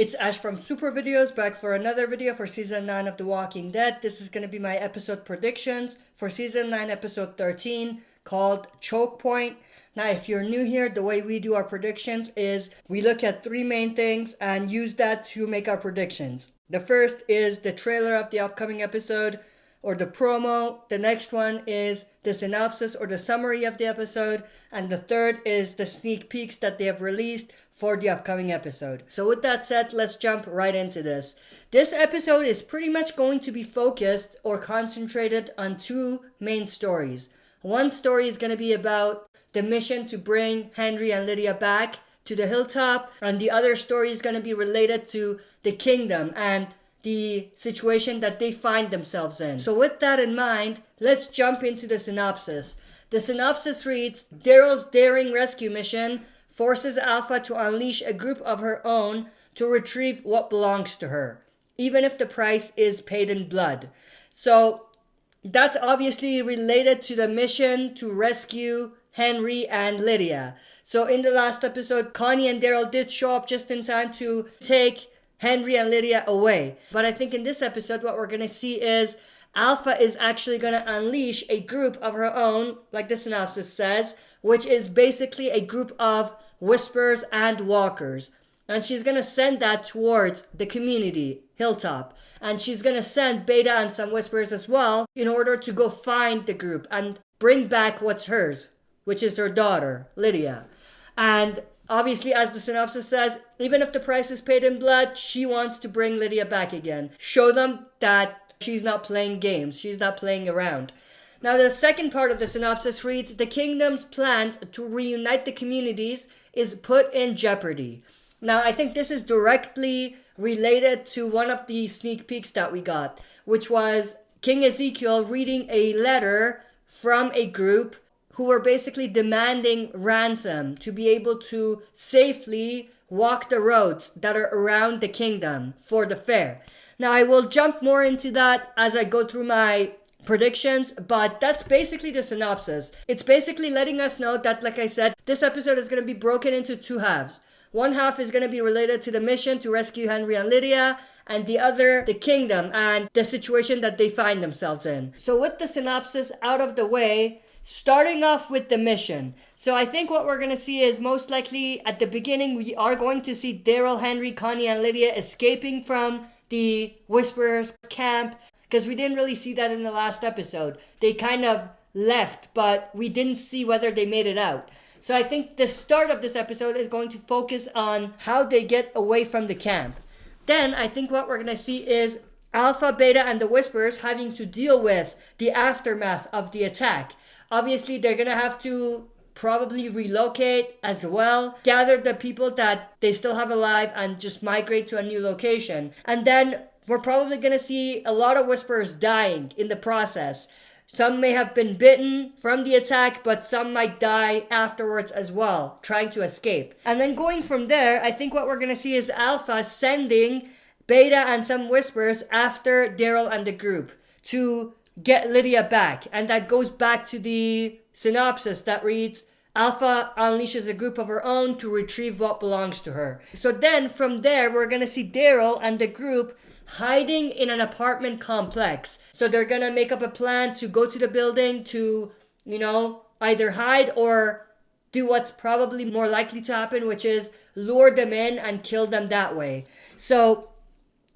It's Ash from Super Videos back for another video for Season 9 of The Walking Dead. This is going to be my episode predictions for Season 9 episode 13 called Chokepoint. Now if you're new here, the way we do our predictions is we look at three main things and use that to make our predictions. The first is the trailer of the upcoming episode or the promo. The next one is the synopsis or the summary of the episode. And the third is the sneak peeks that they have released for the upcoming episode. So with that said, let's jump right into this. This episode is pretty much going to be focused or concentrated on two main stories. One story is going to be about the mission to bring Henry and Lydia back to the hilltop. And the other story is going to be related to the kingdom and the situation that they find themselves in. So with that in mind, let's jump into the synopsis. The synopsis reads, Daryl's daring rescue mission forces Alpha to unleash a group of her own to retrieve what belongs to her, even if the price is paid in blood. So that's obviously related to the mission to rescue Henry and Lydia. So in the last episode, Connie and Daryl did show up just in time to take Henry and Lydia away. But I think in this episode, what we're going to see is Alpha is actually going to unleash a group of her own, like the synopsis says, which is basically a group of Whisperers and Walkers. And she's going to send that towards the community, Hilltop. And she's going to send Beta and some Whisperers as well in order to go find the group and bring back what's hers, which is her daughter, Lydia. And obviously, as the synopsis says, even if the price is paid in blood, she wants to bring Lydia back again. Show them that she's not playing games. She's not playing around. Now, the second part of the synopsis reads, the kingdom's plans to reunite the communities is put in jeopardy. Now, I think this is directly related to one of the sneak peeks that we got, which was King Ezekiel reading a letter from a group who were basically demanding ransom to be able to safely walk the roads that are around the kingdom for the fair. Now, I will jump more into that as I go through my predictions, but that's basically the synopsis. It's basically letting us know that, like I said, this episode is going to be broken into two halves. One half is going to be related to the mission to rescue Henry and Lydia, and the other, the kingdom and the situation that they find themselves in. So with the synopsis out of the way, starting off with the mission. So I think what we're going to see is most likely at the beginning, we are going to see Daryl, Henry, Connie, and Lydia escaping from the Whisperers camp, because we didn't really see that in the last episode. They kind of left, but we didn't see whether they made it out. So I think the start of this episode is going to focus on how they get away from the camp. Then I think what we're going to see is Alpha, Beta, and the Whisperers having to deal with the aftermath of the attack. Obviously, they're going to have to probably relocate as well, gather the people that they still have alive and just migrate to a new location. And then we're probably going to see a lot of Whisperers dying in the process. Some may have been bitten from the attack, but some might die afterwards as well, trying to escape. And then going from there, I think what we're going to see is Alpha sending Beta and some Whisperers after Daryl and the group to get Lydia back. And that goes back to the synopsis that reads, Alpha unleashes a group of her own to retrieve what belongs to her. So then from there, we're going to see Daryl and the group hiding in an apartment complex. So they're going to make up a plan to go to the building to, either hide or do what's probably more likely to happen, which is lure them in and kill them that way. So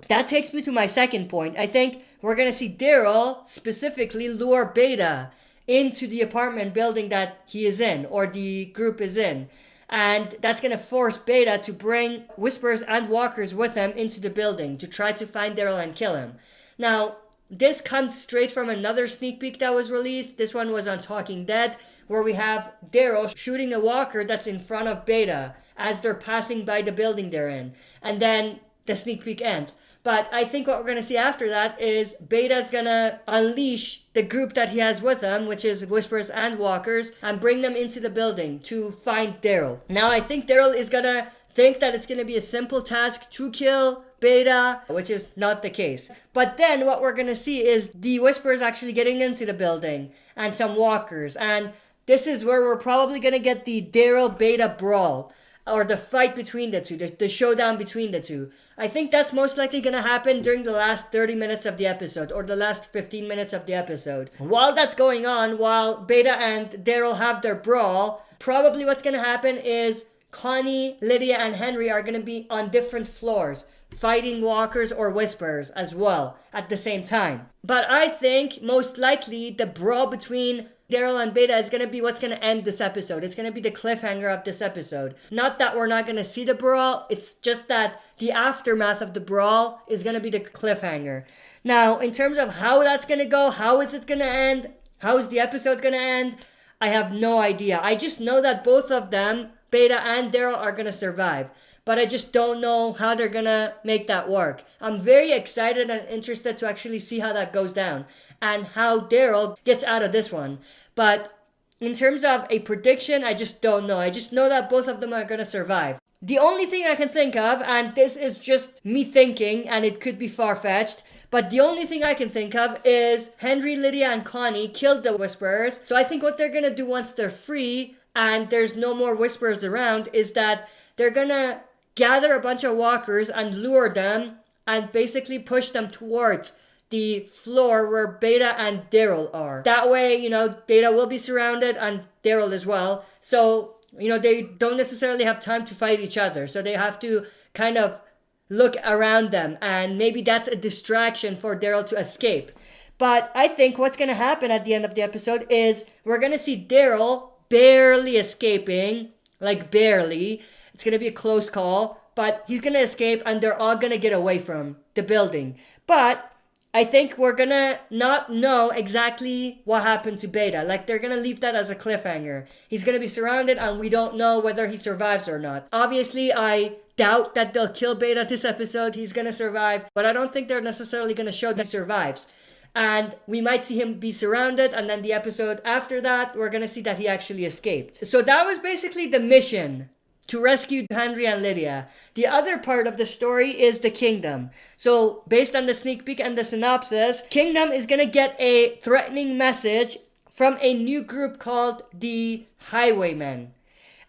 that takes me to my second point. I think we're going to see Daryl specifically lure Beta into the apartment building that he is in or the group is in. And that's going to force Beta to bring Whisperers and Walkers with him into the building to try to find Daryl and kill him. Now, this comes straight from another sneak peek that was released. This one was on Talking Dead, where we have Daryl shooting a walker that's in front of Beta as they're passing by the building they're in. And then the sneak peek ends. But I think what we're going to see after that is Beta's going to unleash the group that he has with him, which is Whisperers and Walkers, and bring them into the building to find Daryl. Now, I think Daryl is going to think that it's going to be a simple task to kill Beta, which is not the case. But then what we're going to see is the Whisperers actually getting into the building and some Walkers. And this is where we're probably going to get the Daryl Beta brawl. or the fight between the two, the showdown between the two. I think that's most likely gonna happen during the last 30 minutes of the episode, or the last 15 minutes of the episode. While that's going on, while Beta and Daryl have their brawl, probably what's gonna happen is Connie, Lydia, and Henry are gonna be on different floors, fighting walkers or whisperers as well at the same time. But I think most likely the brawl between Daryl and Beta is going to be what's going to end this episode. It's going to be the cliffhanger of this episode. Not that we're not going to see the brawl, it's just that the aftermath of the brawl is going to be the cliffhanger. Now, in terms of how that's going to go, how is it going to end, how is the episode going to end, I have no idea. I just know that both of them, Beta and Daryl, are going to survive. But I just don't know how they're gonna make that work. I'm very excited and interested to actually see how that goes down and how Daryl gets out of this one. But in terms of a prediction, I just don't know. I just know that both of them are gonna survive. The only thing I can think of, and this is just me thinking, and it could be far-fetched, but the only thing I can think of is Henry, Lydia, and Connie killed the Whisperers. So I think what they're gonna do once they're free and there's no more Whisperers around is that they're gonna gather a bunch of walkers and lure them and basically push them towards the floor where Beta and Daryl are. That way, Beta will be surrounded and Daryl as well. So, they don't necessarily have time to fight each other. So they have to kind of look around them, and maybe that's a distraction for Daryl to escape. But I think what's going to happen at the end of the episode is we're going to see Daryl barely escaping, like barely. It's going to be a close call, but he's going to escape and they're all going to get away from the building. But I think we're going to not know exactly what happened to Beta. Like, they're going to leave that as a cliffhanger. He's going to be surrounded and we don't know whether he survives or not. Obviously, I doubt that they'll kill Beta this episode. He's going to survive, but I don't think they're necessarily going to show that he survives. And we might see him be surrounded, and then the episode after that, we're going to see that he actually escaped. So that was basically the mission, to rescue Henry and Lydia. The other part of the story is the Kingdom. So based on the sneak peek and the synopsis, Kingdom is going to get a threatening message from a new group called the Highwaymen.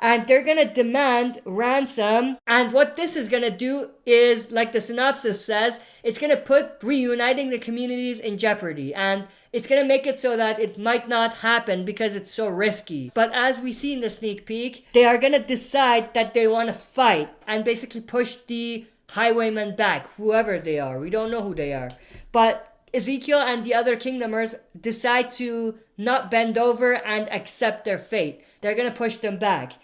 And they're going to demand ransom. And what this is going to do is, like the synopsis says, it's going to put reuniting the communities in jeopardy. And it's going to make it so that it might not happen because it's so risky. But as we see in the sneak peek, they are going to decide that they want to fight and basically push the Highwaymen back, whoever they are. We don't know who they are. But Ezekiel and the other Kingdomers decide to not bend over and accept their fate. They're going to push them back.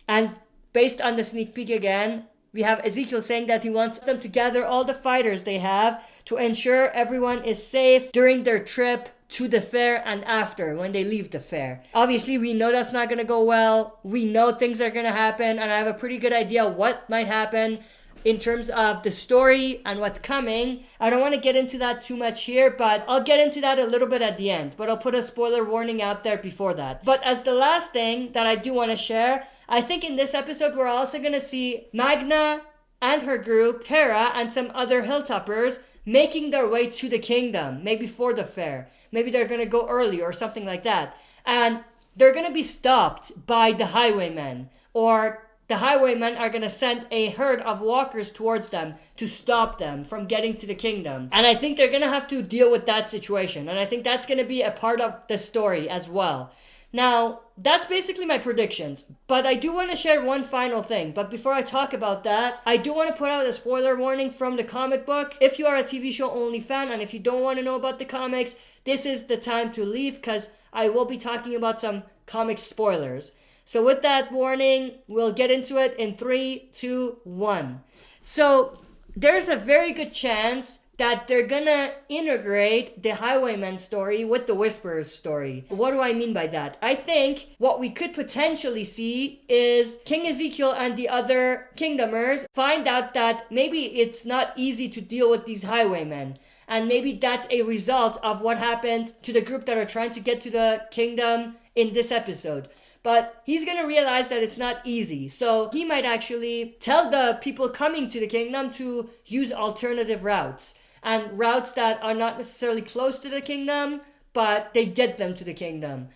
And based on the sneak peek again, we have Ezekiel saying that he wants them to gather all the fighters they have to ensure everyone is safe during their trip to the fair and after, when they leave the fair. Obviously, we know that's not going to go well. We know things are going to happen, and I have a pretty good idea what might happen in terms of the story and what's coming. I don't want to get into that too much here, but I'll get into that a little bit at the end. But I'll put a spoiler warning out there before that. But as the last thing that I do want to share, I think in this episode we're also going to see Magna and her group, Tara, and some other Hilltoppers making their way to the Kingdom, maybe for the fair. Maybe they're going to go early or something like that. And they're going to be stopped by the Highwaymen, or the Highwaymen are going to send a herd of walkers towards them to stop them from getting to the Kingdom. And I think they're going to have to deal with that situation. And I think that's going to be a part of the story as well. Now, that's basically my predictions. But I do want to share one final thing. But before I talk about that, I do want to put out a spoiler warning from the comic book. If you are a TV show only fan and if you don't want to know about the comics, this is the time to leave, because I will be talking about some comic spoilers. So with that warning, we'll get into it in 3, 2, 1. So there's a very good chance that they're gonna integrate the Highwayman story with the Whisperers story. What do I mean by that? I think what we could potentially see is King Ezekiel and the other Kingdomers find out that maybe it's not easy to deal with these Highwaymen. And maybe that's a result of what happens to the group that are trying to get to the Kingdom in this episode. But he's going to realize that it's not easy. So he might actually tell the people coming to the Kingdom to use alternative routes. And routes that are not necessarily close to the Kingdom, but they get them to the Kingdom.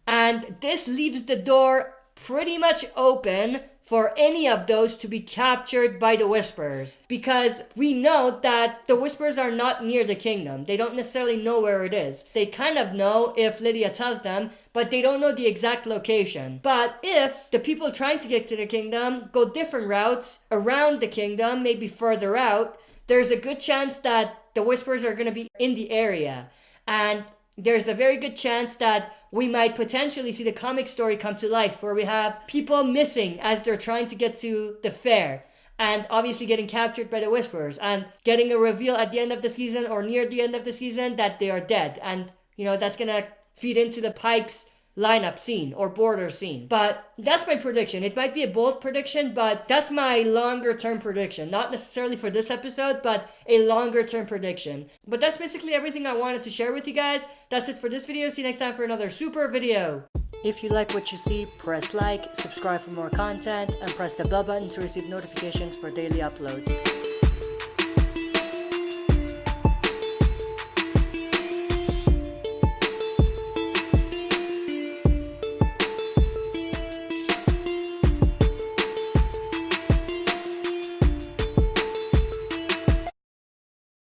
And this leaves the door pretty much open for any of those to be captured by the Whisperers, because we know that the Whisperers are not near the kingdom. They don't necessarily know where it is. They kind of know if Lydia tells them, but they don't know the exact location. But if the people trying to get to the kingdom go different routes around the kingdom, maybe further out, there's a good chance that the Whisperers are going to be in the area. And there's a very good chance that we might potentially see the comic story come to life, where we have people missing as they're trying to get to the fair, and obviously getting captured by the Whisperers, and getting a reveal at the end of the season or near the end of the season that they are dead. And, that's going to feed into the Pikes lineup scene or border scene. But that's my prediction. It might be a bold prediction, but that's my longer term prediction. Not necessarily for this episode, but a longer term prediction. But that's basically everything I wanted to share with you guys. That's it for this video. See you next time for another super video. If you like what you see, press like, subscribe for more content, and press the bell button to receive notifications for daily uploads.